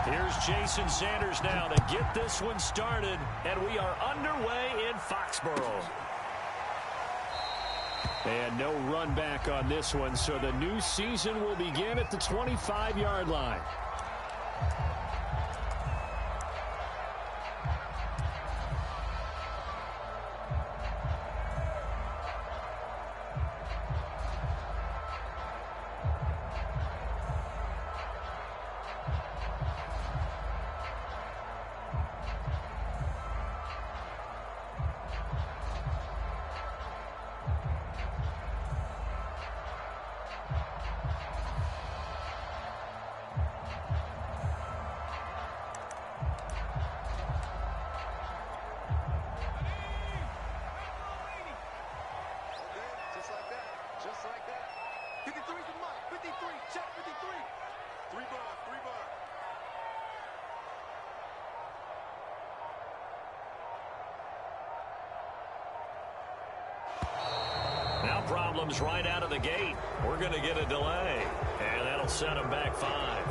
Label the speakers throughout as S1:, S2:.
S1: Here's Jason Sanders now to get this one started, and we are underway in Foxborough. And no run back on this one, so the new season will begin at the 25-yard line. Now problems right out of the gate. We're going to get a delay, and that'll set them back 5.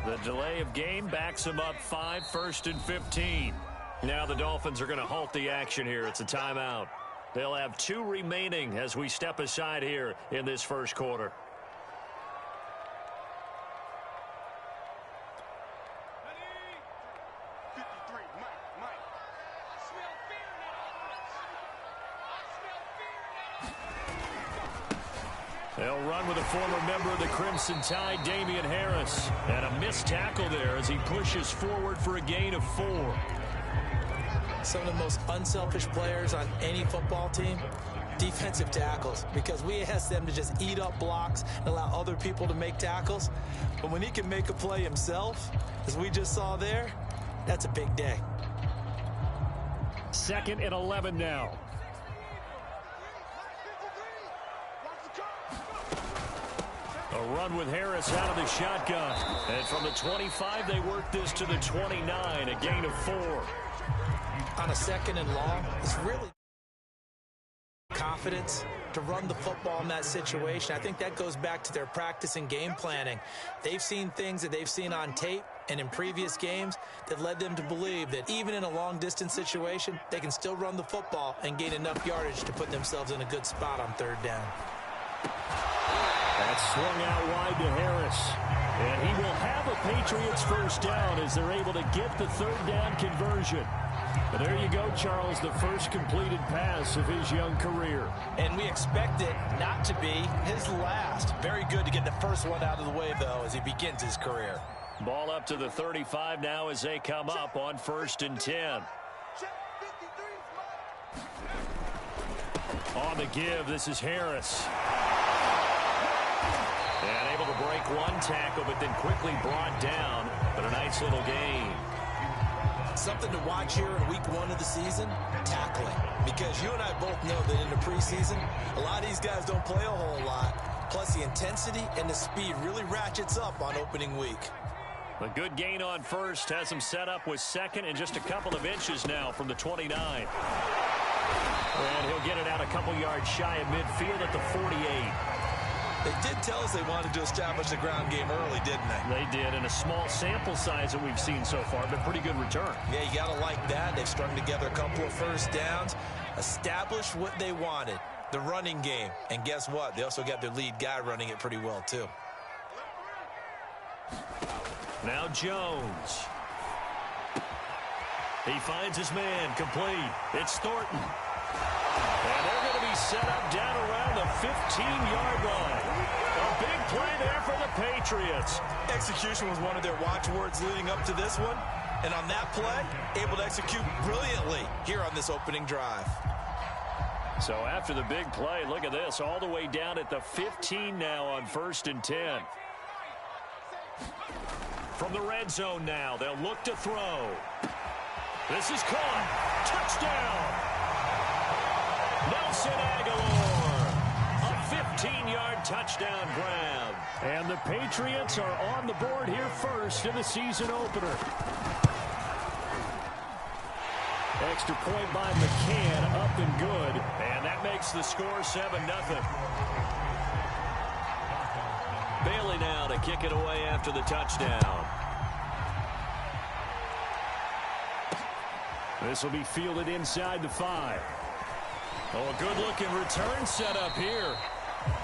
S1: The delay of game backs them up 5, 1st and 15. Now the Dolphins are going to halt the action here. It's a timeout. They'll have 2 remaining as we step aside here in this first quarter. They'll run with a former member of the Crimson Tide, Damian Harris. And a missed tackle there as he pushes forward for a gain of 4.
S2: Some of the most unselfish players on any football team, defensive tackles, because we ask them to just eat up blocks and allow other people to make tackles. But when he can make a play himself, as we just saw there, that's a big day.
S1: 2nd and 11 now. A run with Harris out of the shotgun. And from the 25, they work this to the 29, a gain of 4.
S2: On a 2nd and long, it's really confidence to run the football in that situation. I think that goes back to their practice and game planning. They've seen things that they've seen on tape and in previous games that led them to believe that even in a long-distance situation, they can still run the football and gain enough yardage to put themselves in a good spot on 3rd down.
S1: That's swung out wide to Harris. And he will have a Patriots first down as they're able to get the 3rd down conversion. But there you go, Charles, the first completed pass of his young career.
S2: And we expect it not to be his last. Very good to get the first one out of the way, though, as he begins his career.
S1: Ball up to the 35 now as they come up on 1st and 10. On the give, this is Harris. And able to break one tackle, but then quickly brought down. But a nice little gain.
S2: Something to watch here in week 1 of the season, tackling. Because you and I both know that in the preseason, a lot of these guys don't play a whole lot. Plus the intensity and the speed really ratchets up on opening week.
S1: A good gain on 1st has him set up with 2nd and just a couple of inches now from the 29. And he'll get it out a couple yards shy of midfield at the 48.
S2: They did tell us they wanted to establish the ground game early, didn't they?
S1: They did, and a small sample size that we've seen so far, but pretty good return.
S2: Yeah, you got to like that. They've strung together a couple of first downs, established what they wanted, the running game. And guess what? They also got their lead guy running it pretty well, too.
S1: Now Jones. He finds his man complete. It's Thornton. And they're going to be set up down around the 15-yard line. A big play there for the Patriots.
S2: Execution was one of their watchwords leading up to this one. And on that play, able to execute brilliantly here on this opening drive.
S1: So after the big play, look at this, all the way down at the 15 now on 1st and 10. From the red zone now, they'll look to throw. This is caught. Touchdown. Nelson Aguilar. A 15-yard touchdown grab. And the the Patriots are on the board here first in the season opener. Extra point by McCann, up and good. And that makes the score 7-0. Bailey now to kick it away after the touchdown. This will be fielded inside the 5. Oh, a good-looking return set up here.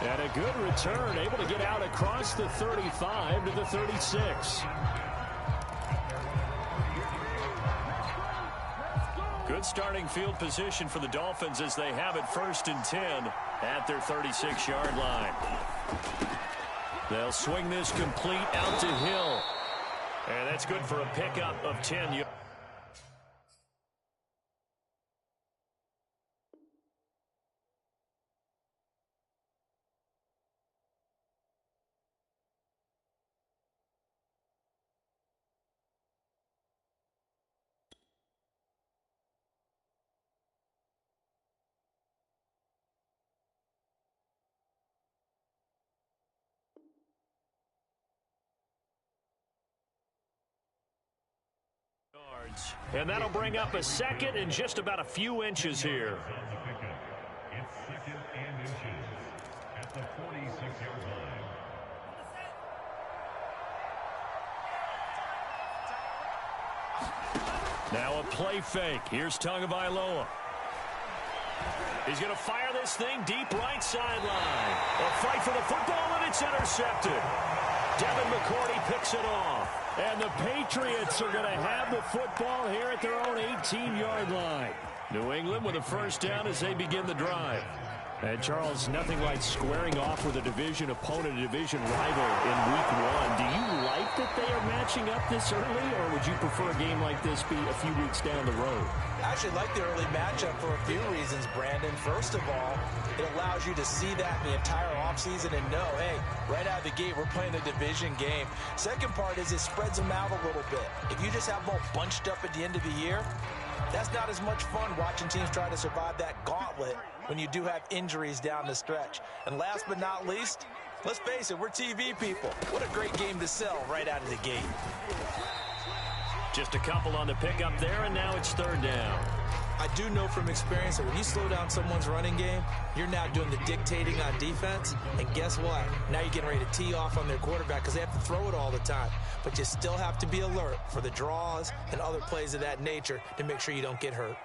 S1: And a good return, able to get out across the 35 to the 36. Good starting field position for the Dolphins as they have it 1st and 10 at their 36-yard line. They'll swing this complete out to Hill. And that's good for a pickup of 10 yards. And that'll bring up a 2nd and just about a few inches here.
S3: It's 2nd and inches at the 46-yard line.
S1: Now a play fake. Here's Tagovailoa. He's going to fire this thing deep right sideline. A fight for the football, and it's intercepted. Devin McCourty picks it off. And the Patriots are going to have the football here at their own 18-yard line. New England with a first down as they begin the drive. And, Charles, nothing like squaring off with a division opponent, a division rival in Week 1. Do you like that they are matching up this early, or would you prefer a game like this be a few weeks down the road?
S2: I actually like the early matchup for a few reasons, Brandon. First of all, it allows you to see that in the entire offseason and know, hey, right out of the gate, we're playing a division game. Second part is it spreads them out a little bit. If you just have them all bunched up at the end of the year, that's not as much fun watching teams try to survive that gauntlet when you do have injuries down the stretch. And last but not least, let's face it, we're TV people. What a great game to sell right out of the gate.
S1: Just a couple on the pickup there, and now it's 3rd down.
S2: I do know from experience that when you slow down someone's running game, you're now doing the dictating on defense. And guess what? Now you're getting ready to tee off on their quarterback because they have to throw it all the time. But you still have to be alert for the draws and other plays of that nature to make sure you don't get hurt.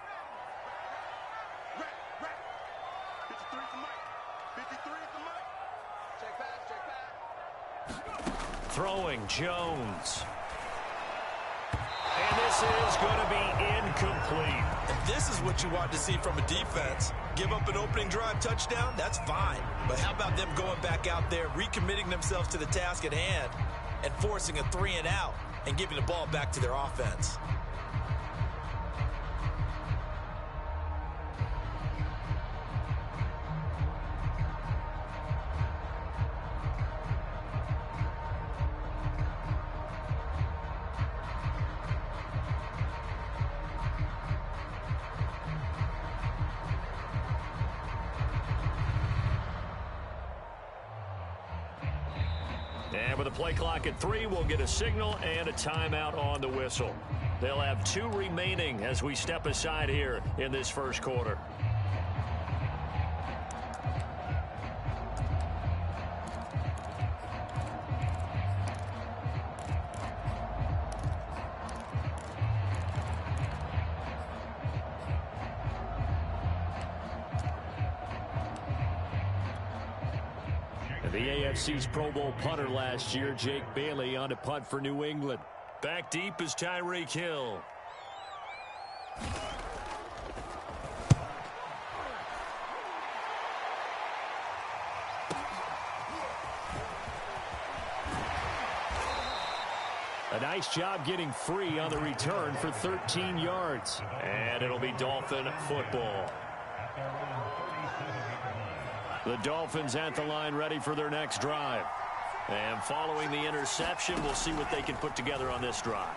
S1: Throwing Jones. And this is going to be incomplete.
S2: And this is what you want to see from a defense. Give up an opening drive touchdown, that's fine. But how about them going back out there, recommitting themselves to the task at hand, and forcing a 3-and-out and giving the ball back to their offense?
S1: And with a play clock at 3, we'll get a signal and a timeout on the whistle. They'll have 2 remaining as we step aside here in this first quarter. The AFC's Pro Bowl punter last year, Jake Bailey, on to punt for New England. Back deep is Tyreek Hill. A nice job getting free on the return for 13 yards. And it'll be Dolphin football. The Dolphins at the line ready for their next drive. And following the interception, we'll see what they can put together on this drive.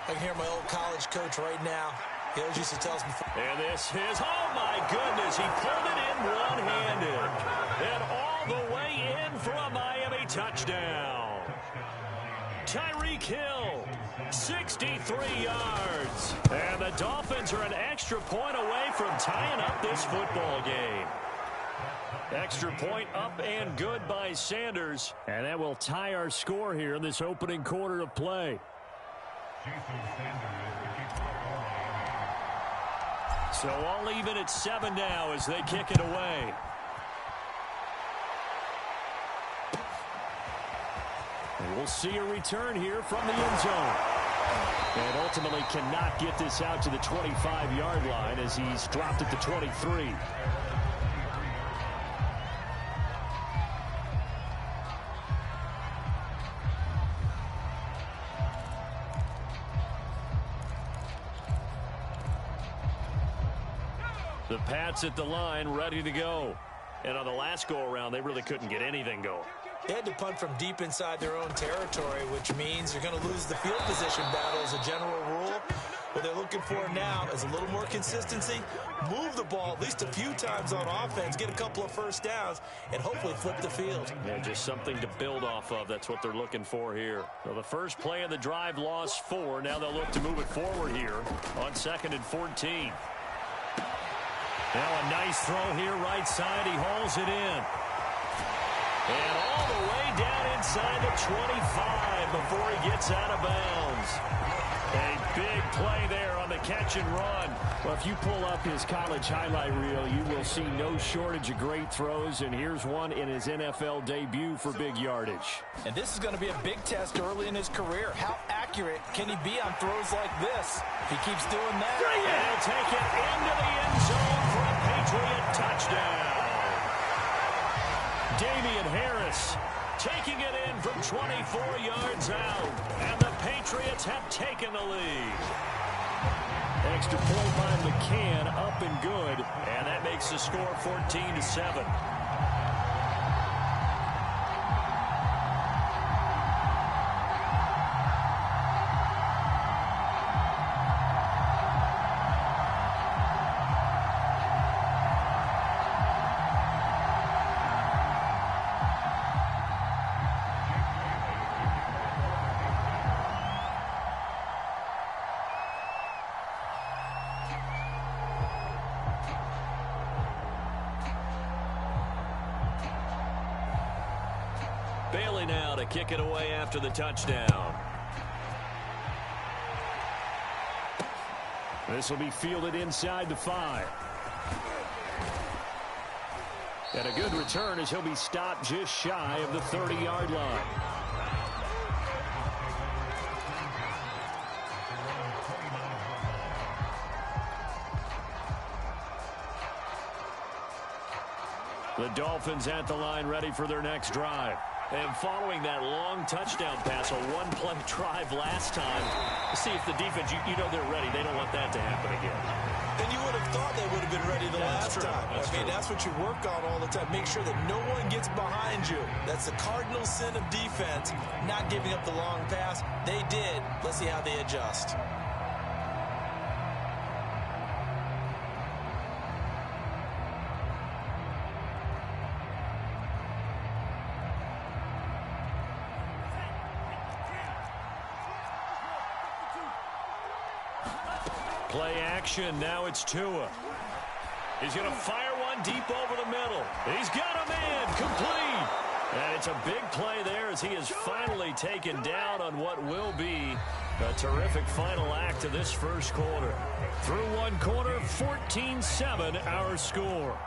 S2: I can hear my old college coach right now. He always used to tell us before.
S1: And this is, oh my goodness, he pulled it in one-handed. And all the way in for a Miami touchdown. Tyreek Hill, 63 yards. And the Dolphins are an extra point away from tying up this football game. Extra point up and good by Sanders. And that will tie our score here in this opening quarter of play. So all even at 7 now as they kick it away. And we'll see a return here from the end zone. And ultimately cannot get this out to the 25-yard line as he's dropped at the 23. The Pats at the line, ready to go. And on the last go-around, they really couldn't get anything going.
S2: They had to punt from deep inside their own territory, which means you're going to lose the field position battle as a general rule. What they're looking for now is a little more consistency, move the ball at least a few times on offense, get a couple of first downs, and hopefully flip the field.
S1: Yeah, just something to build off of. That's what they're looking for here. So the first play of the drive lost 4. Now they'll look to move it forward here on 2nd and 14. Now a nice throw here right side. He hauls it in. And all the way down inside the 25 before he gets out of bounds. A big play there on the catch and run.
S4: Well, if you pull up his college highlight reel, you will see no shortage of great throws, and here's one in his NFL debut for big yardage.
S2: And this is going to be a big test early in his career. How accurate can he be on throws like this? If he keeps doing that,
S1: and he'll take it into the end zone for a Patriot touchdown. Damian Harris taking it in from 24 yards out, and the Patriots have taken the lead.
S4: Extra point by McCann, up and good.
S1: And that makes the score 14-7. Bailey now to kick it away after the touchdown.
S4: This will be fielded inside the 5. And a good return as he'll be stopped just shy of the 30-yard line.
S1: The Dolphins at the line ready for their next drive. And following that long touchdown pass, a one-play drive last time, see if the defense, you know they're ready. They don't want that to happen again.
S2: And you would have thought they would have been ready the last time. That's what you work on all the time. Make sure that no one gets behind you. That's the cardinal sin of defense, not giving up the long pass. They did. Let's see how they adjust.
S1: Play action. Now it's Tua. He's going to fire one deep over the middle. He's got a man complete. And it's a big play there as he is finally taken down on what will be a terrific final act of this first quarter. Through one quarter, 14-7 our score.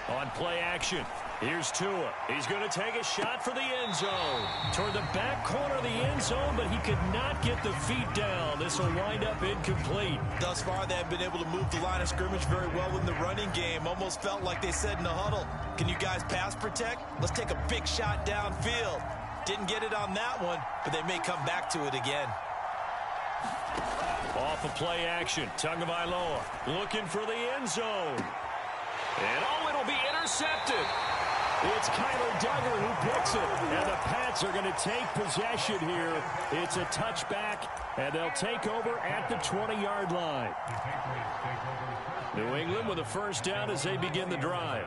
S1: On play action, here's Tua. He's going to take a shot for the end zone. Toward the back corner of the end zone, but he could not get the feet down. This will wind up incomplete.
S2: Thus far, they have been able to move the line of scrimmage very well in the running game. Almost felt like they said in the huddle, can you guys pass protect? Let's take a big shot downfield. Didn't get it on that one, but they may come back to it again.
S1: Off of play action, Tagovailoa looking for the end zone. And it'll be intercepted.
S4: It's Kyler Duggar who picks it. And the Pats are going to take possession here. It's a touchback, and they'll take over at the 20-yard line.
S1: New England with a first down as they begin the drive.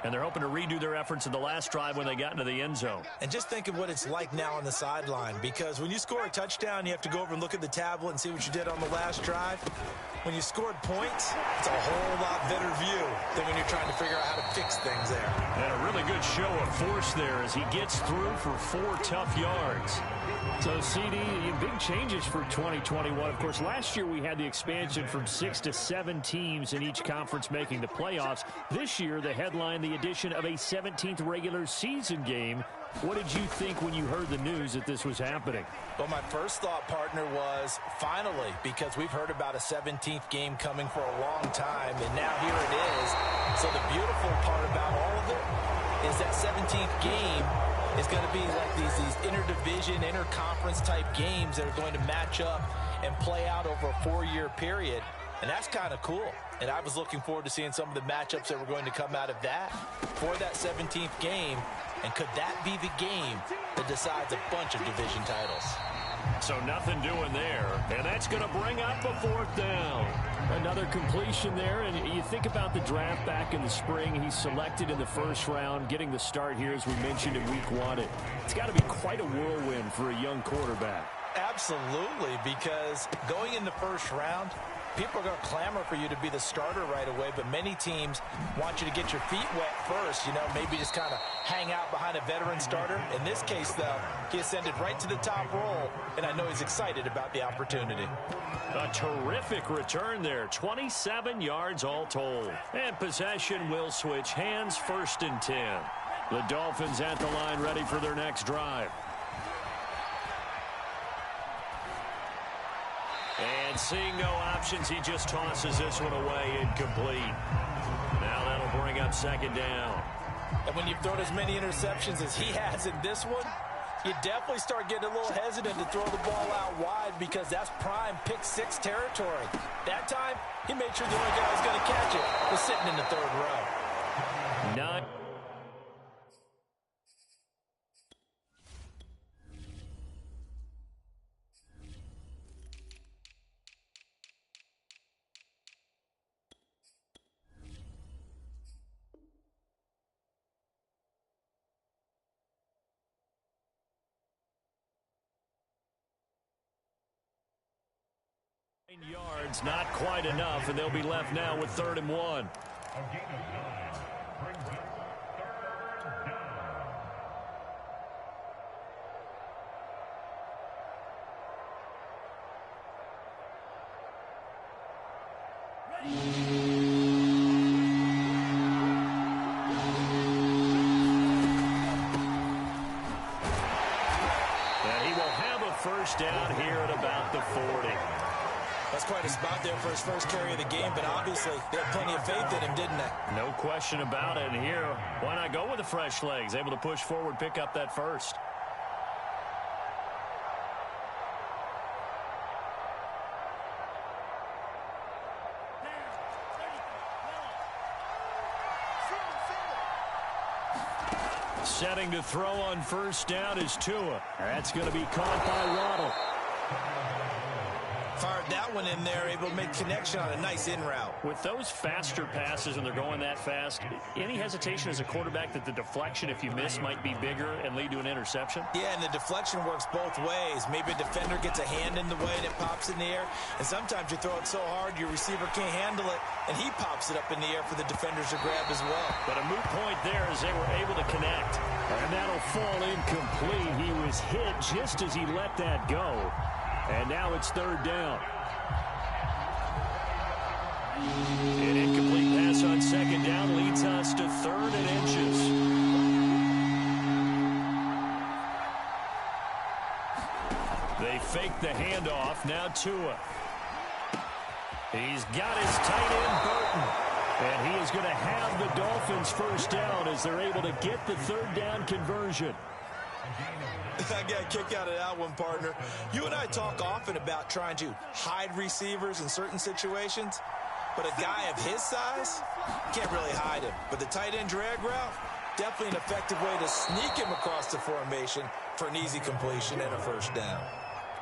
S1: And they're hoping to redo their efforts in the last drive when they got into the end zone.
S2: And just think of what it's like now on the sideline, because when you score a touchdown, you have to go over and look at the tablet and see what you did on the last drive. When you scored points, it's a whole lot better view than when you're trying to figure out how to fix things there.
S1: And a really good show of force there as he gets through for 4 tough yards.
S4: So, CD, big changes for 2021. Of course, last year we had the expansion from 6 to 7 teams in each conference making the playoffs. This year, the headline, the addition of a 17th regular season game. What did you think when you heard the news that this was happening?
S2: Well, my first thought, partner, was finally, because we've heard about a 17th game coming for a long time, and now here it is. So the beautiful part about all of it is that 17th game is going to be like these interdivision, interconference type games that are going to match up and play out over a 4-year period. And that's kind of cool. And I was looking forward to seeing some of the matchups that were going to come out of that for that 17th game. And could that be the game that decides a bunch of division titles?
S1: So nothing doing there. And that's going to bring up a 4th down.
S4: Another completion there. And you think about the draft back in the spring. He's selected in the first round, getting the start here, as we mentioned, in week 1. It's got to be quite a whirlwind for a young quarterback.
S2: Absolutely, because going in the first round, people are going to clamor for you to be the starter right away, but many teams want you to get your feet wet first, maybe just kind of hang out behind a veteran starter. In this case, though, he ascended right to the top roll, and I know he's excited about the opportunity.
S1: A terrific return there, 27 yards all told. And possession will switch hands, 1st and 10. The Dolphins at the line ready for their next drive. And seeing no options, he just tosses this one away, incomplete. Now that'll bring up 2nd down.
S2: And when you've thrown as many interceptions as he has in this one, you definitely start getting a little hesitant to throw the ball out wide, because that's prime pick 6 territory. That time, he made sure the only guy who was going to catch it was sitting in the 3rd row.
S1: 9. Yards, not quite enough, and they'll be left now with 3rd and 1.
S3: A gain of 9 brings up 3rd down.
S1: And he will have a 1st down here at about the 40.
S2: That's quite a spot there for his first carry of the game, but obviously they had plenty of faith in him, didn't they?
S1: No question about it. And here, why not go with the fresh legs? Able to push forward, pick up that 1st. Setting to throw on 1st down is Tua. That's going to be caught by Waddle.
S2: Fired that one in there, able to make connection on a nice in route.
S1: With those faster passes and they're going that fast, any hesitation as a quarterback that the deflection, if you miss, might be bigger and lead to an interception?
S2: Yeah, and the deflection works both ways. Maybe a defender gets a hand in the way and it pops in the air. And sometimes you throw it so hard your receiver can't handle it, and he pops it up in the air for the defenders to grab as well.
S1: But a moot point there as they were able to connect.
S4: And that'll fall incomplete. He was hit just as he let that go. And now it's 3rd down.
S1: An incomplete pass on 2nd down leads us to 3rd and inches. They fake the handoff. Now Tua. He's got his tight end, Burton. And he is going to have the Dolphins 1st down as they're able to get the 3rd down conversion.
S2: I got a kick out of that one, partner. You and I talk often about trying to hide receivers in certain situations, but a guy of his size can't really hide him. But the tight end drag route, definitely an effective way to sneak him across the formation for an easy completion and a 1st down.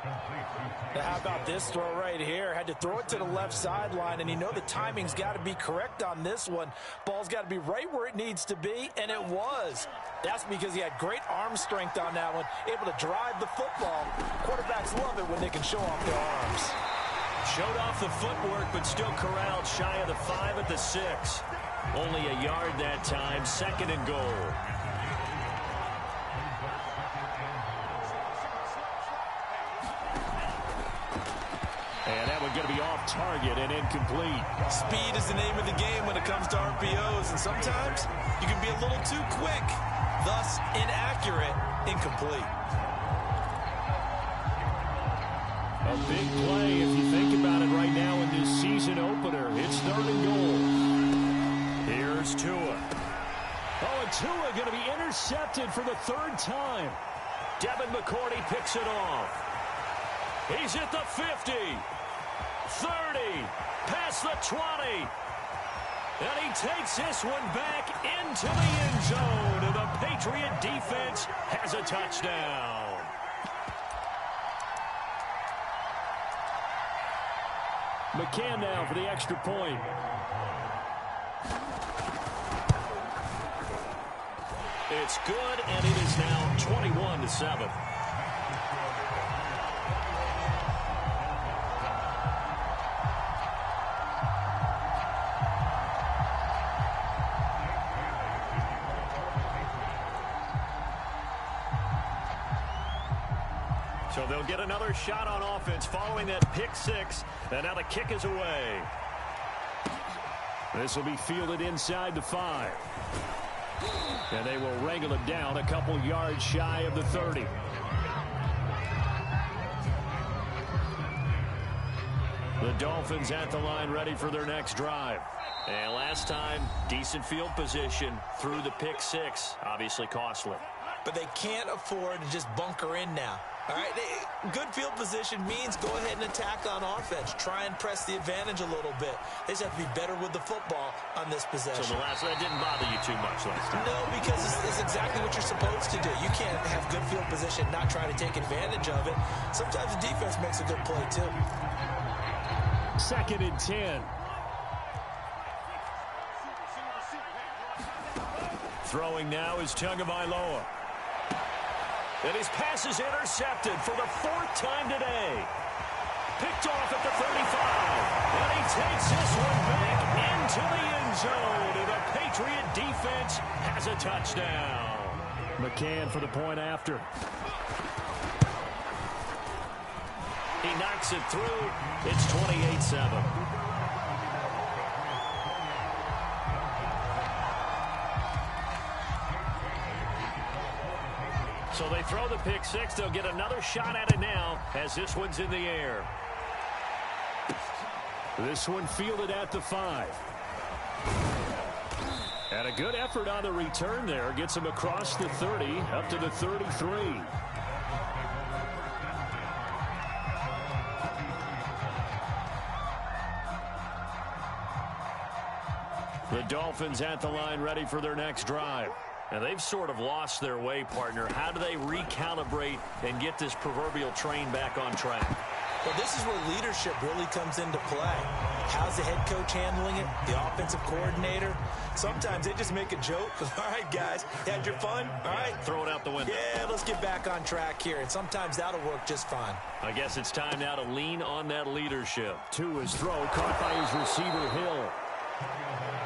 S2: Now, how about this throw right here? Had to throw it to the left sideline, and you know the timing's got to be correct on this one. Ball's got to be right where it needs to be, and it was. That's because he had great arm strength on that one, able to drive the football. Quarterbacks love it when they can show off their arms.
S1: Showed off the footwork, but still corralled shy of the 5 at the 6. Only a yard that time, 2nd and goal.
S4: And that one's going to be off target and incomplete.
S2: Speed is the name of the game when it comes to RPOs, and sometimes you can be a little too quick, thus inaccurate, incomplete.
S4: A big play if you think about it right now in this season opener. It's 3rd and goal.
S1: Here's Tua.
S4: Oh, and Tua going to be intercepted for the 3rd time.
S1: Devin McCourty picks it off. He's at the 50, 30, past the 20. And he takes this one back into the end zone. And the Patriot defense has a touchdown.
S4: McCann now for the extra point.
S1: It's good, and it is now 21-7. So they'll get another shot on offense following that pick 6, and now the kick is away.
S4: This will be fielded inside the 5. And they will wrangle it down a couple yards shy of the 30.
S1: The Dolphins at the line ready for their next drive. And last time, decent field position through the pick 6. Obviously costly.
S2: But they can't afford to just bunker in now. All right, good field position means go ahead and attack on offense. Try and press the advantage a little bit. They just have to be better with the football on this possession.
S1: So that didn't bother you too much last time?
S2: No, because it's exactly what you're supposed to do. You can't have good field position, not try to take advantage of it. Sometimes the defense makes a good play, too.
S4: 2nd and 10.
S1: Throwing now is Tagovailoa. And his pass is intercepted for the 4th time today. Picked off at the 35. And he takes this one back into the end zone. And the Patriot defense has a touchdown.
S4: McCann for the point after.
S1: He knocks it through. It's 28-7. So they throw the pick 6. They'll get another shot at it now as this one's in the air.
S4: This one fielded at the 5. And a good effort on the return there. Gets him across the 30 up to the 33.
S1: The Dolphins at the line ready for their next drive. And they've sort of lost their way, partner. How do they recalibrate and get this proverbial train back on track?
S2: Well, this is where leadership really comes into play. How's the head coach handling it? The offensive coordinator? Sometimes they just make a joke. All right, guys, you had your fun? All right.
S1: Throw it out the window.
S2: Yeah, let's get back on track here. And sometimes that'll work just fine.
S1: I guess it's time now to lean on that leadership.
S4: To his throw, caught by his receiver, Hill.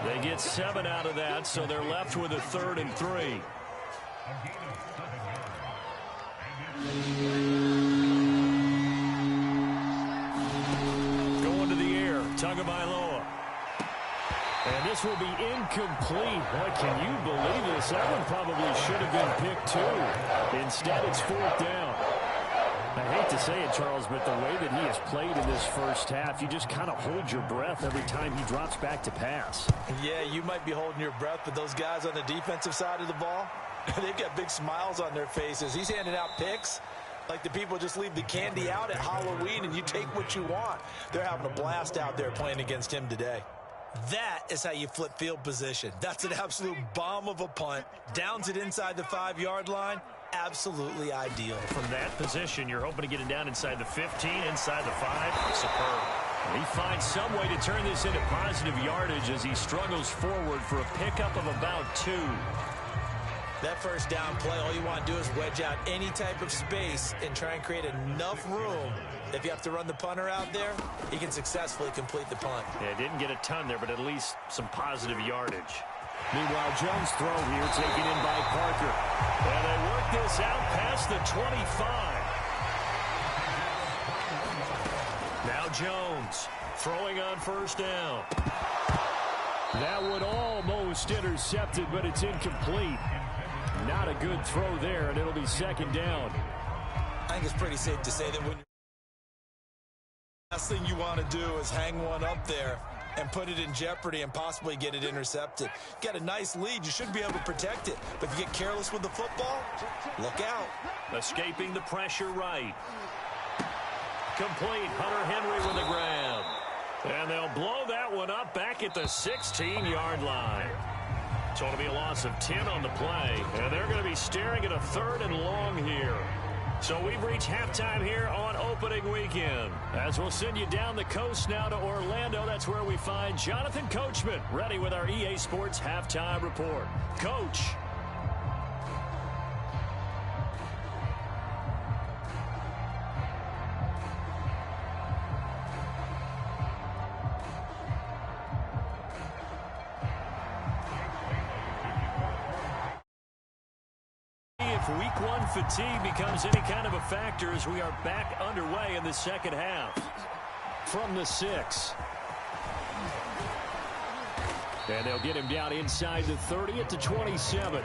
S1: They get 7 out of that, so they're left with a 3rd and 3. Going to the air, Tagovailoa.
S4: And this will be incomplete. Boy, can you believe this? That one probably should have been picked too. Instead, it's 4th down. I hate to say it, Charles, but the way that he has played in this first half, you just kind of hold your breath every time he drops back to pass.
S2: Yeah, you might be holding your breath, but those guys on the defensive side of the ball, they've got big smiles on their faces. He's handing out picks like the people just leave the candy out at Halloween and you take what you want. They're having a blast out there playing against him today. That is how you flip field position. That's an absolute bomb of a punt. Downs it inside the 5-yard line. absolutely ideal.
S1: From that position, you're hoping to get it down inside the 15, inside the 5. Superb. He finds some way to turn this into positive yardage as he struggles forward for a pickup of about 2.
S2: That first down play, all you want to do is wedge out any type of space and try and create enough room. If you have to run the punter out there, he can successfully complete the punt.
S1: Yeah, didn't get a ton there, but at least some positive yardage.
S4: Meanwhile, Jones' throw here taken in by Parker.
S1: And they work this out past the 25. Now Jones throwing on first down.
S4: That one almost intercepted, but it's incomplete. Not a good throw there, and it'll be second down.
S2: I think it's pretty safe to say that when the last thing you want to do is hang one up there and put it in jeopardy and possibly get it intercepted. You got a nice lead. You should be able to protect it. But if you get careless with the football, look out.
S1: Escaping the pressure right. Complete. Hunter Henry with the grab. And they'll blow that one up back at the 16-yard line. So it'll be a loss of 10 on the play. And they're going to be staring at a 3rd and long here. So we've reached halftime here on opening weekend. As we'll send you down the coast now to Orlando. That's where we find Jonathan Coachman ready with our EA Sports halftime report. Coach. Week 1 fatigue becomes any kind of a factor as we are back underway in the second half.
S4: From the 6. And they'll get him down inside the 30 at the 27.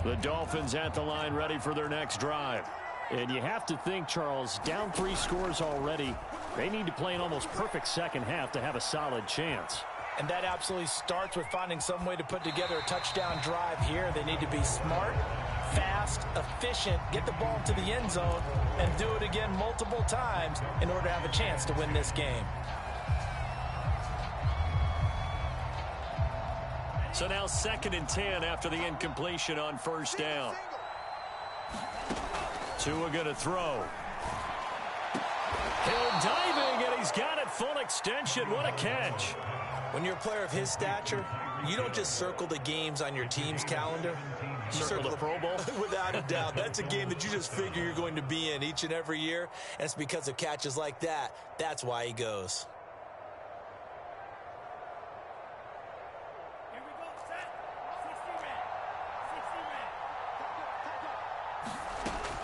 S1: The Dolphins at the line ready for their next drive.
S4: And you have to think, Charles, down 3 scores already. They need to play an almost perfect second half to have a solid chance.
S2: And that absolutely starts with finding some way to put together a touchdown drive here. They need to be smart, fast, efficient, get the ball to the end zone, and do it again multiple times in order to have a chance to win this game.
S1: So now 2nd and 10 after the incompletion on first down. Tua going to throw. Hill diving, and he's got it full extension. What a catch.
S2: When you're a player of his stature, you don't just circle the games on your team's calendar. You
S1: circle the Pro Bowl?
S2: Without a doubt. That's a game that you just figure you're going to be in each and every year. And it's because of catches like that. That's why he goes.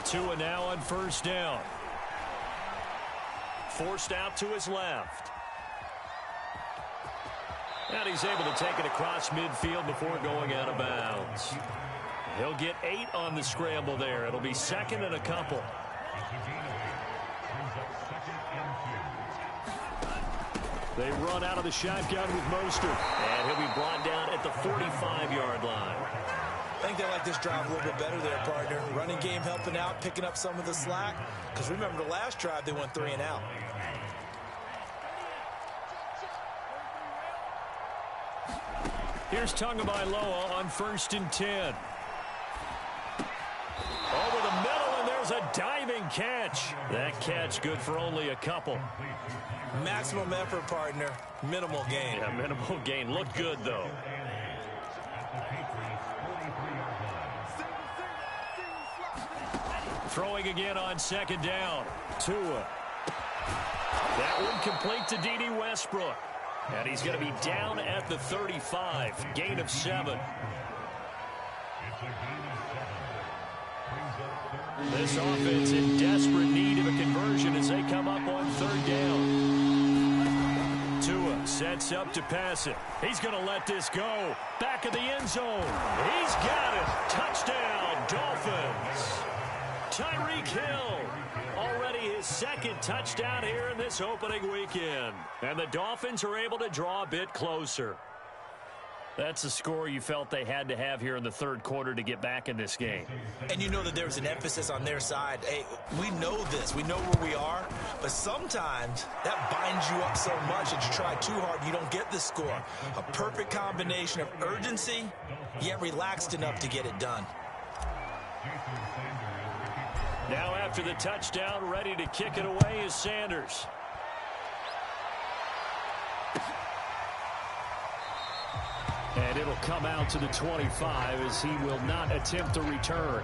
S1: Tua now on first down. Forced out to his left. And he's able to take it across midfield before going out of bounds. He'll get 8 on the scramble there. It'll be 2nd and a couple.
S4: They run out of the shotgun with Mostert.
S1: And he'll be brought down at the 45-yard line.
S2: I think they like this drive a little bit better there, partner. Running game helping out, picking up some of the slack. Because remember, the last drive, they went 3 and out.
S1: Here's Tagovailoa on 1st and 10. Over the middle, and there's a diving catch. That catch good for only a couple.
S2: Maximum effort, partner. Minimal gain.
S1: Yeah, minimal gain. Looked good, though. Throwing again on 2nd down. Tua. That one complete to D.D. Westbrook. And he's going to be down at the 35. Gain of 7. This offense in desperate need of a conversion as they come up on 3rd down. Tua sets up to pass it. He's going to let this go. Back of the end zone. He's got it. Touchdown, Dolphins. Tyreek Hill, already his second touchdown here in this opening weekend. And the Dolphins are able to draw a bit closer. That's the score you felt they had to have here in the third quarter to get back in this game.
S2: And you know that there was an emphasis on their side. Hey, we know this. We know where we are. But sometimes that binds you up so much that you try too hard, you don't get the score. A perfect combination of urgency, yet relaxed enough to get it done.
S1: Now after the touchdown, ready to kick it away is Sanders.
S4: And it'll come out to the 25 as he will not attempt a return.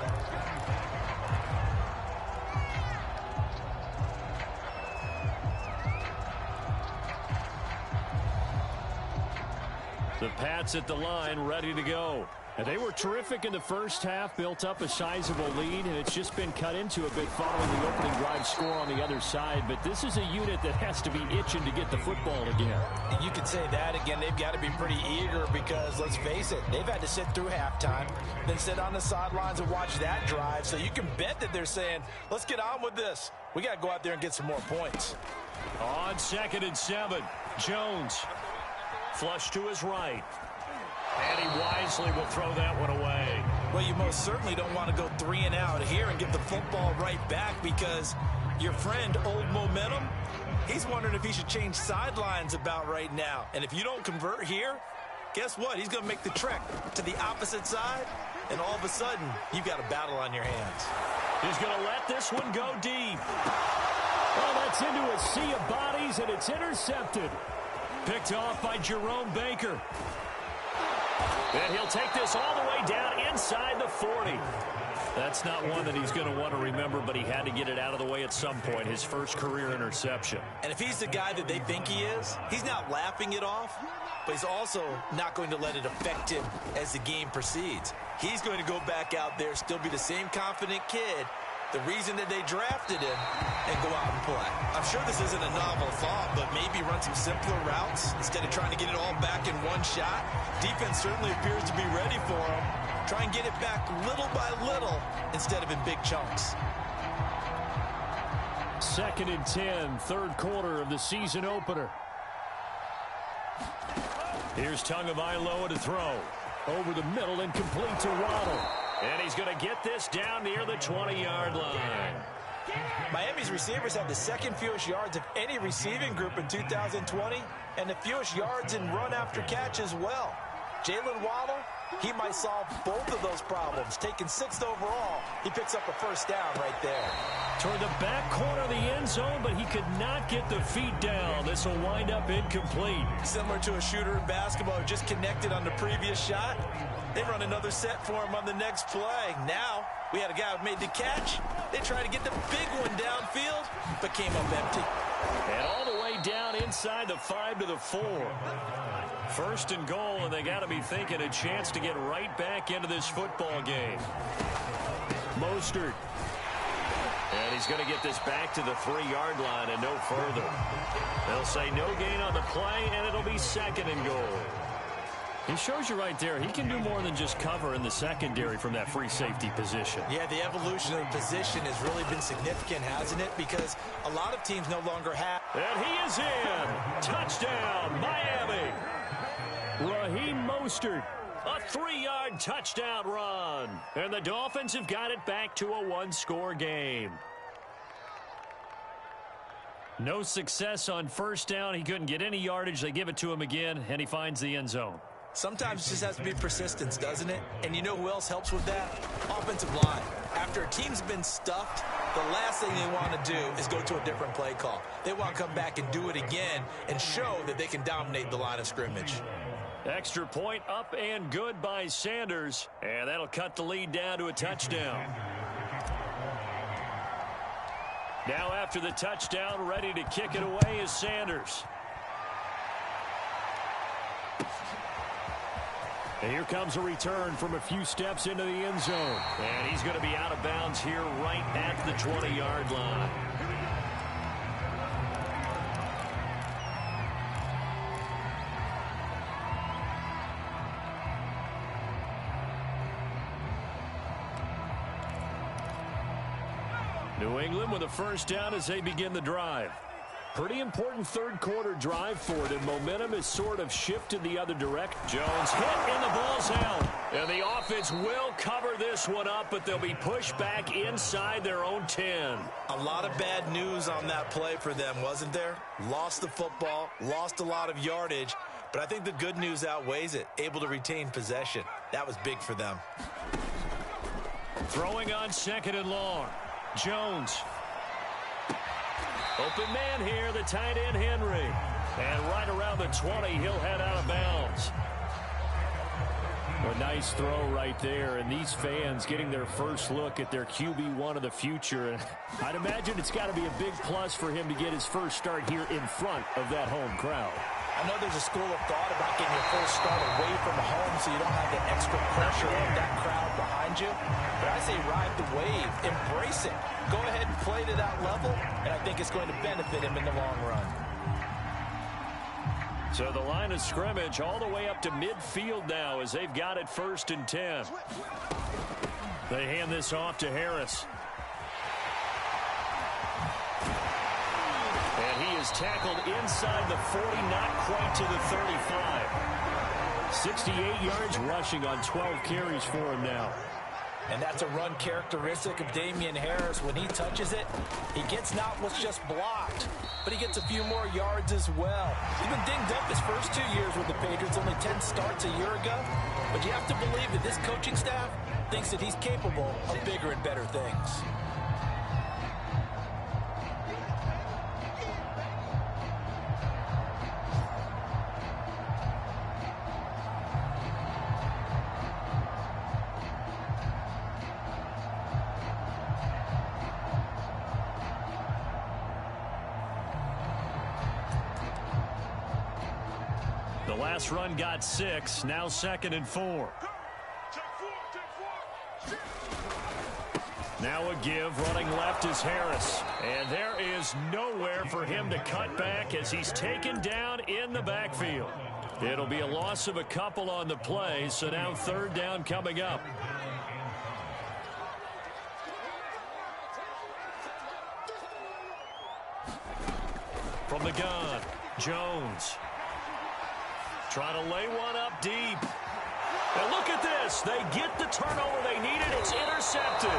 S1: The Pats at the line, ready to go.
S4: And they were terrific in the first half, built up a sizable lead, and it's just been cut into a bit following the opening drive score on the other side. But this is a unit that has to be itching to get the football again.
S2: And you could say that again. They've got to be pretty eager because, let's face it, they've had to sit through halftime, then sit on the sidelines and watch that drive. So you can bet that they're saying, let's get on with this. We got to go out there and get some more points.
S1: On 2nd and 7, Jones. Flush to his right. And he wisely will throw that one away.
S2: Well, you most certainly don't want to go 3 and out here and give the football right back because your friend, Old Momentum, he's wondering if he should change sidelines about right now. And if you don't convert here, guess what? He's going to make the trek to the opposite side, and all of a sudden, you've got a battle on your hands.
S1: He's going to let this one go deep.
S4: Well, that's into a sea of bodies, and it's intercepted.
S1: Picked off by Jerome Baker. And he'll take this all the way down inside the 40. That's not one that he's going to want to remember, but he had to get it out of the way at some point, his first career interception.
S2: And if he's the guy that they think he is, he's not laughing it off, but he's also not going to let it affect him as the game proceeds. He's going to go back out there, still be the same confident kid, the reason that they drafted him, and go out and play. I'm sure this isn't a novel thought, but maybe run some simpler routes instead of trying to get it all back in one shot. Defense certainly appears to be ready for him. Try and get it back little by little instead of in big chunks.
S4: 2nd and 10, third quarter of the season opener.
S1: Here's Tagovailoa to throw.
S4: Over the middle and complete to Waddle.
S1: And he's going to get this down near the 20-yard line.
S2: Miami's receivers have the second fewest yards of any receiving group in 2020 and the fewest yards in run after catch as well. Jalen Waddle, he might solve both of those problems. Taking 6th overall, he picks up a first down right there.
S1: Toward the back corner of the end zone, but he could not get the feet down. This will wind up incomplete.
S2: Similar to a shooter in basketball who just connected on the previous shot. They run another set for him on the next play. Now, we had a guy who made the catch. They tried to get the big one downfield, but came up empty.
S1: And all the way down inside the 5 to the 4. 1st and goal, and they got to be thinking a chance to get right back into this football game. Mostert. And he's going to get this back to the 3-yard line and no further. They'll say no gain on the play, and it'll be 2nd and goal.
S4: He shows you right there, he can do more than just cover in the secondary from that free safety position.
S2: Yeah, the evolution of the position has really been significant, hasn't it? Because a lot of teams no longer have.
S1: And he is in. Touchdown, Miami.
S4: Raheem Mostert.
S1: A 3-yard touchdown run. And the Dolphins have got it back to a 1-score game. No success on first down. He couldn't get any yardage. They give it to him again, and he finds the end zone.
S2: Sometimes it just has to be persistence, doesn't it? And you know who else helps with that? Offensive line. After a team's been stuffed, the last thing they want to do is go to a different play call. They want to come back and do it again and show that they can dominate the line of scrimmage.
S1: Extra point up and good by Sanders. And that'll cut the lead down to a touchdown. Now after the touchdown, ready to kick it away is Sanders.
S4: And here comes a return from a few steps into the end zone.
S1: And he's going to be out of bounds here right at the 20-yard line. New England with a first down as they begin the drive.
S4: Pretty important third quarter drive for them. Momentum has sort of shifted the other direction.
S1: Jones hit and the ball's held. And the offense will cover this one up, but they'll be pushed back inside their own 10.
S2: A lot of bad news on that play for them, wasn't there? Lost the football, lost a lot of yardage, but I think the good news outweighs it. Able to retain possession. That was big for them.
S1: Throwing on second and long. Jones. Open man here, the tight end Henry. And right around the 20, he'll head out of bounds.
S4: A nice throw right there, and these fans getting their first look at their QB1 of the future. I'd imagine it's got to be a big plus for him to get his first start here in front of that home crowd.
S2: I know there's a school of thought about getting your first start away from home so you don't have the extra pressure of that crowd behind you. But I say ride the wave, embrace it. Go ahead and play to that level, and I think it's going to benefit him in the long run.
S1: So the line of scrimmage all the way up to midfield now as they've got it 1st and 10. They hand this off to Harris. And he is tackled inside the 40, not quite to the 35. 68 yards rushing on 12 carries for him now.
S2: And that's a run characteristic of Damian Harris. When he touches it, he gets not what's just blocked, but he gets a few more yards as well. He's been dinged up his first 2 years with the Patriots, only 10 starts a year ago. But you have to believe that this coaching staff thinks that he's capable of bigger and better things.
S1: The last run got 6, now 2nd and 4. Now a give, running left is Harris. And there is nowhere for him to cut back as he's taken down in the backfield. It'll be a loss of a couple on the play, so now 3rd down coming up. From the gun, Jones. Trying to lay one up deep. And look at this. They get the turnover they needed. It's intercepted.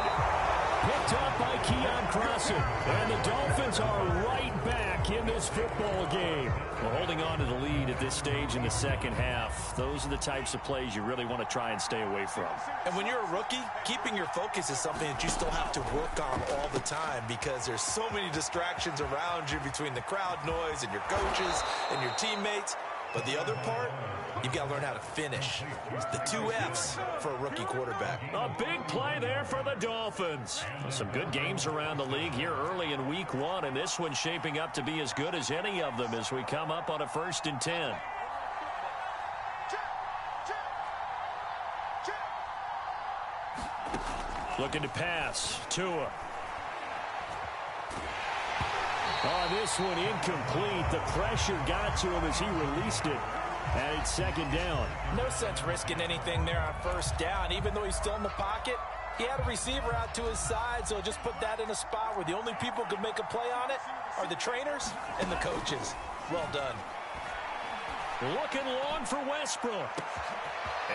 S4: Picked up by Keon Crossen. And the Dolphins are right back in this football game.
S1: Well, holding on to the lead at this stage in the second half, those are the types of plays you really want to try and stay away from.
S2: And when you're a rookie, keeping your focus is something that you still have to work on all the time because there's so many distractions around you between the crowd noise and your coaches and your teammates. But the other part, you've got to learn how to finish. It's the 2 F's for a rookie quarterback.
S1: A big play there for the Dolphins. Some good games around the league here early in week 1, and this one's shaping up to be as good as any of them as we come up on a 1st and 10. Looking to pass. Tua.
S4: Oh, this one incomplete. The pressure got to him as he released it. And it's 2nd down.
S2: No sense risking anything there on 1st down. Even though he's still in the pocket, he had a receiver out to his side, so just put that in a spot where the only people who can make a play on it are the trainers and the coaches. Well done.
S1: Looking long for Westbrook.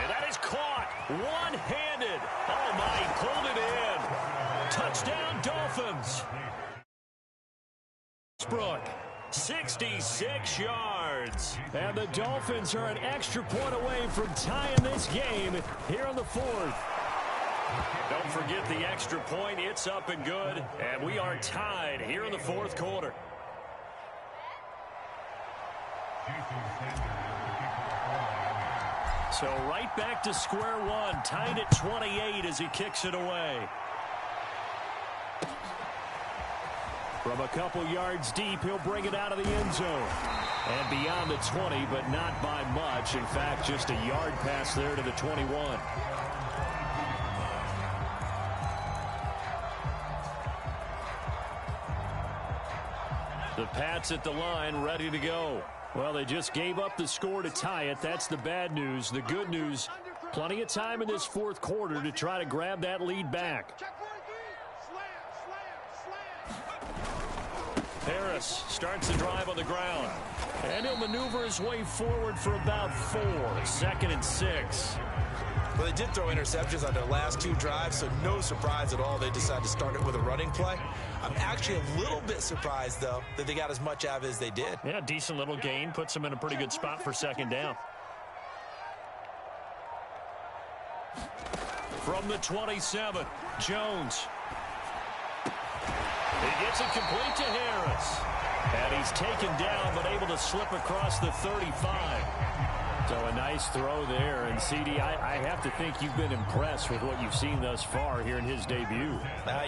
S1: And that is caught one-handed. Oh, my, he pulled it in. Touchdown, Dolphins. Westbrook, 66 yards.
S4: And the Dolphins are an extra point away from tying this game here on the 4th.
S1: Don't forget the extra point. It's up and good. And we are tied here in the 4th quarter. So right back to square one. Tied at 28 as he kicks it away.
S4: From a couple yards deep, he'll bring it out of the end zone. And beyond the 20, but not by much. In fact, just a yard pass there to the 21.
S1: The Pats at the line, ready to go.
S4: Well, they just gave up the score to tie it. That's the bad news. The good news, plenty of time in this 4th quarter to try to grab that lead back.
S5: Check 43. Slam, slam, slam.
S1: Harris starts the drive on the ground. And he'll maneuver his way forward for about 4. 2nd and 6.
S2: Well, they did throw interceptions on their last 2 drives, so no surprise at all they decided to start it with a running play. I'm actually a little bit surprised, though, that they got as much out of it as they did.
S1: Yeah, decent little gain. Puts them in a pretty good spot for 2nd down. From the 27, Jones. He gets it complete to Harris. And he's taken down, but able to slip across the 35.
S4: So a nice throw there. And, CD, I have to think you've been impressed with what you've seen thus far here in his debut.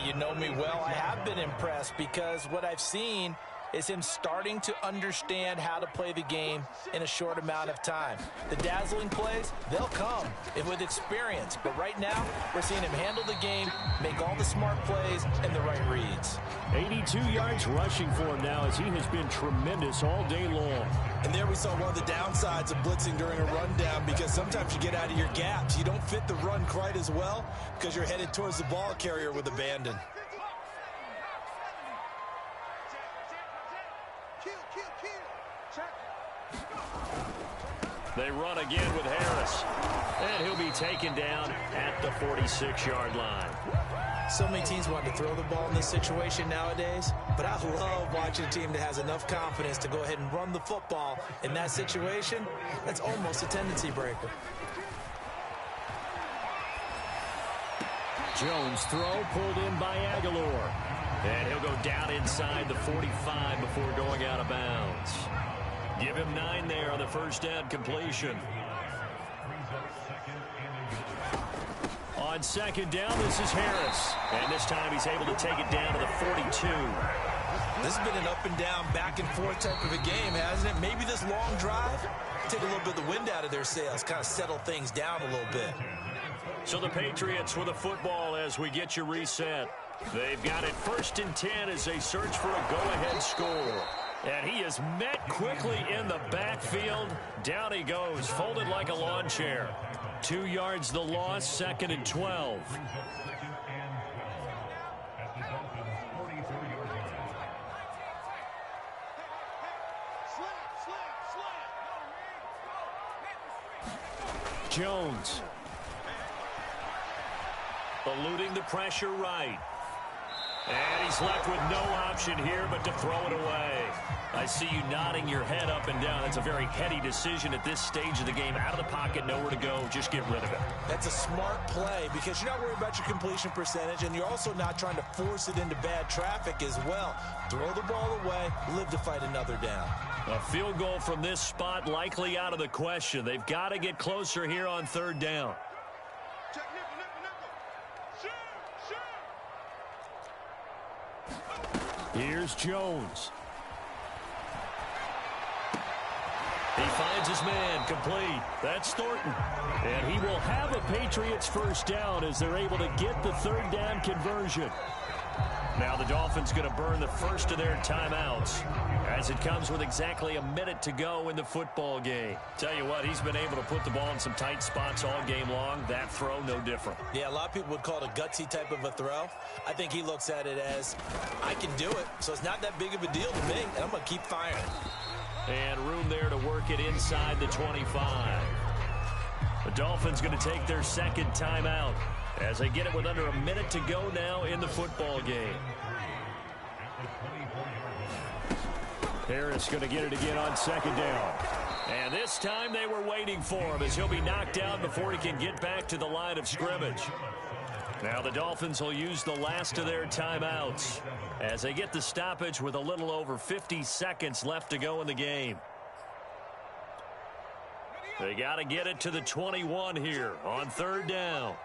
S2: You know me well. I have been impressed because what I've seen is him starting to understand how to play the game in a short amount of time. The dazzling plays, they'll come with experience. But right now, we're seeing him handle the game, make all the smart plays, and the right reads.
S4: 82 yards rushing for him now as he has been tremendous all day long.
S2: And there we saw one of the downsides of blitzing during a rundown, because sometimes you get out of your gaps. You don't fit the run quite as well because you're headed towards the ball carrier with abandon.
S1: They run again with Harris. And he'll be taken down at the 46-yard line.
S2: So many teams want to throw the ball in this situation nowadays, but I love watching a team that has enough confidence to go ahead and run the football in that situation. That's almost a tendency breaker.
S4: Jones throw pulled in by Aguilar.
S1: And he'll go down inside the 45 before going out of bounds. Give him 9 there on the first down completion. On 2nd down, this is Harris. And this time he's able to take it down to the 42.
S2: This has been an up and down, back and forth type of a game, hasn't it? Maybe this long drive, take a little bit of the wind out of their sails, kind of settle things down a little bit.
S1: So the Patriots with the football as we get you reset. They've got it 1st and 10 as they search for a go-ahead score. And he is met quickly in the backfield. Down he goes, folded like a lawn chair. 2 yards the loss, 2nd and 12. Jones. Eluding the pressure right. And he's left with no option here but to throw it away. I see you nodding your head up and down. That's a very heady decision at this stage of the game. Out of the pocket, nowhere to go. Just get rid of it.
S2: That's a smart play because you're not worried about your completion percentage, and you're also not trying to force it into bad traffic as well. Throw the ball away, live to fight another down.
S1: A field goal from this spot likely out of the question. They've got to get closer here on 3rd down.
S4: Here's Jones.
S1: He finds his man, complete. That's Thornton.
S4: And he will have a Patriots first down as they're able to get the 3rd down conversion.
S1: Now the Dolphins going to burn the first of their timeouts as it comes with exactly a minute to go in the football game. Tell you what, he's been able to put the ball in some tight spots all game long. That throw, no different.
S2: Yeah, a lot of people would call it a gutsy type of a throw. I think he looks at it as, I can do it, so it's not that big of a deal to me, and I'm going to keep firing.
S1: And room there to work it inside the 25. The Dolphins going to take their 2nd timeout as they get it with under a minute to go now in the football game.
S4: Harris going to get it again on 2nd down.
S1: And this time they were waiting for him as he'll be knocked down before he can get back to the line of scrimmage. Now the Dolphins will use the last of their timeouts as they get the stoppage with a little over 50 seconds left to go in the game. They got to get it to the 21 here on 3rd down.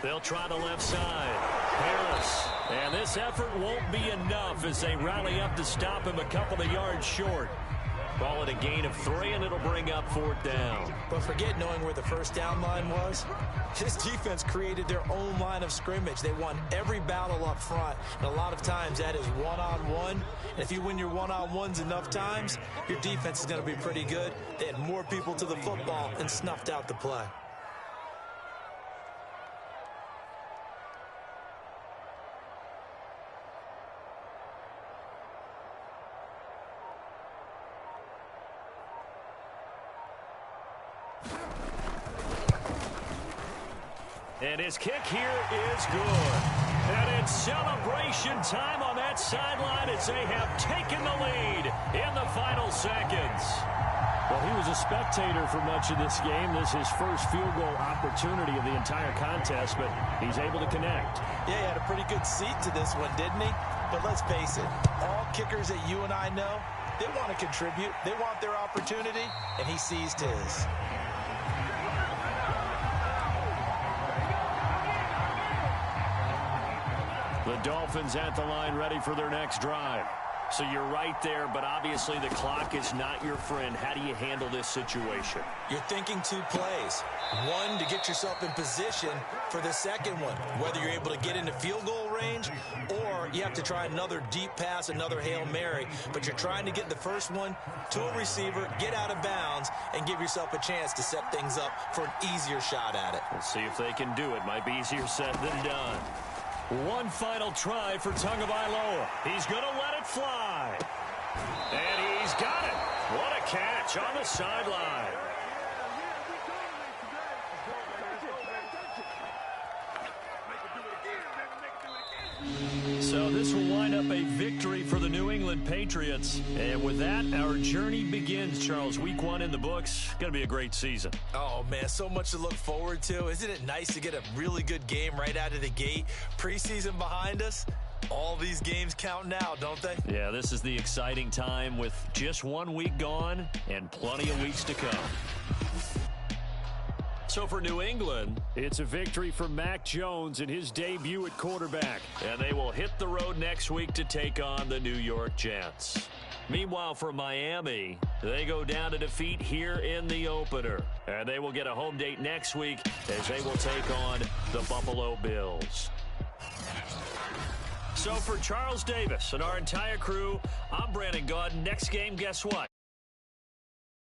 S1: They'll try the left side. Harris. And this effort won't be enough as they rally up to stop him a couple of yards short. Call it a gain of 3, and it'll bring up 4th down.
S2: But forget knowing where the first down line was. This defense created their own line of scrimmage. They won every battle up front, and a lot of times that is one-on-one. And if you win your one-on-ones enough times, your defense is going to be pretty good. They had more people to the football and snuffed out the play.
S1: And his kick here is good. And it's celebration time on that sideline as they have taken the lead in the final seconds.
S4: Well, he was a spectator for much of this game. This is his first field goal opportunity of the entire contest, but he's able to connect.
S2: Yeah, he had a pretty good seat to this one, didn't he? But let's face it, all kickers that you and I know, they want to contribute. They want their opportunity, and he seized his.
S1: The Dolphins at the line ready for their next drive. So you're right there, but obviously the clock is not your friend. How do you handle this situation?
S2: You're thinking 2 plays. One, to get yourself in position for the second one, whether you're able to get into field goal range or you have to try another deep pass, another Hail Mary. But you're trying to get the first one to a receiver, get out of bounds, and give yourself a chance to set things up for an easier shot at it.
S1: We'll see if they can do it. Might be easier said than done. One final try for Tagovailoa. He's going to let it fly. And he's got it. What a catch on the sideline. So this will wind up a victory for the New England Patriots. And with that, our journey begins, Charles. Week 1 in the books. Going to be a great season.
S2: Oh, man, so much to look forward to. Isn't it nice to get a really good game right out of the gate? Preseason behind us. All these games count now, don't they?
S1: Yeah, this is the exciting time with just 1 week gone and plenty of weeks to come. So for New England,
S4: it's a victory for Mac Jones in his debut at quarterback.
S1: And they will hit the road next week to take on the New York Jets. Meanwhile, for Miami, they go down to defeat here in the opener. And they will get a home date next week as they will take on the Buffalo Bills. So for Charles Davis and our entire crew, I'm Brandon Gaudin. Next game, guess what?